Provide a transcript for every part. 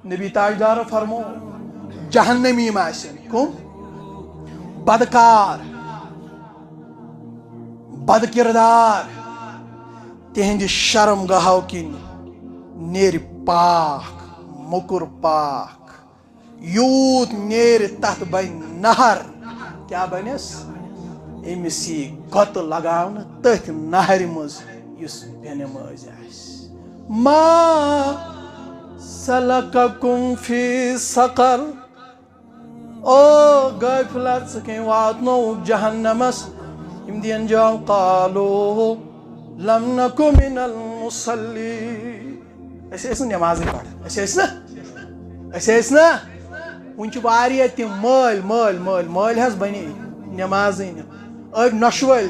نبی تاجدار فرمو جہنمی آسن کم بدکار بد کردار تہند شرم گاہو کن نیر پاک مکر پاک یوت نیر تحت بن نہر کیا بنس امس گت لگاون تتھ نہر مز اس بے نماز ما سلککم فی سقر او غافلت سکیں واتنو جہنمس ام دی انجام قالو لم نکو من المصلی ایسے نماز پڑھ ایسے نا ون واریاہ تم مال مال مال مال حس بنے نمازی اب نشول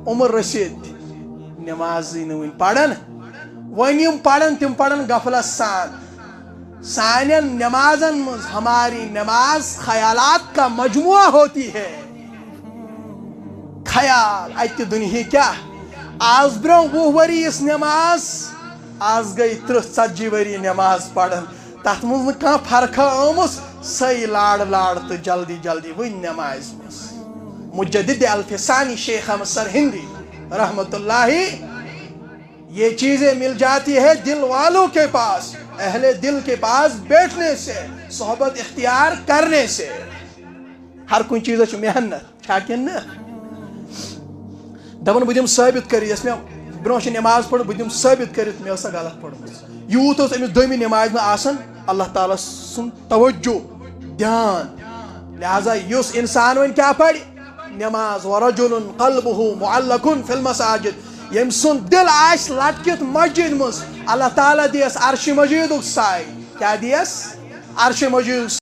عمر رسید نمازی ون پڑھن ون پڑھن تم پڑھن غفلت سان سانین نمازن مز ہماری نماز خیالات کا مجموعہ ہوتی ہے خیال ات دنیا کیا آز برو 20 وری اس نماز آز گئی 30-40 وری نماز پڑھن تر مز کھانا فرقہ آمس سی لاڑ لاڑ تو جلدی جلدی ون نماز مز مجدد الفسانی شیخ احمد سرہندی رحمت اللہ یہ چیزیں مل جاتی ہے دل والوں کے پاس اہل دل کے پاس بیٹھنے سے صحبت اختیار کرنے سے ہر کوئی چیز محنت چھاکن نا دپن بہ ثابت کر یس میں برو نماز پڑھ بہ ثابت کر میں سا غلط پڑھ یوت امس دومی نماز میں آسن اللہ تعالیٰ سن توجہ دھیان لہذا اس انسان ون کیا پڑھ نماز ورجل قلبه معلق فی المساجد یم سن دل آس لٹکت مسجد مز اللہ تعالیٰ دیس عرش مجید سائے کیا دیس عرش مجید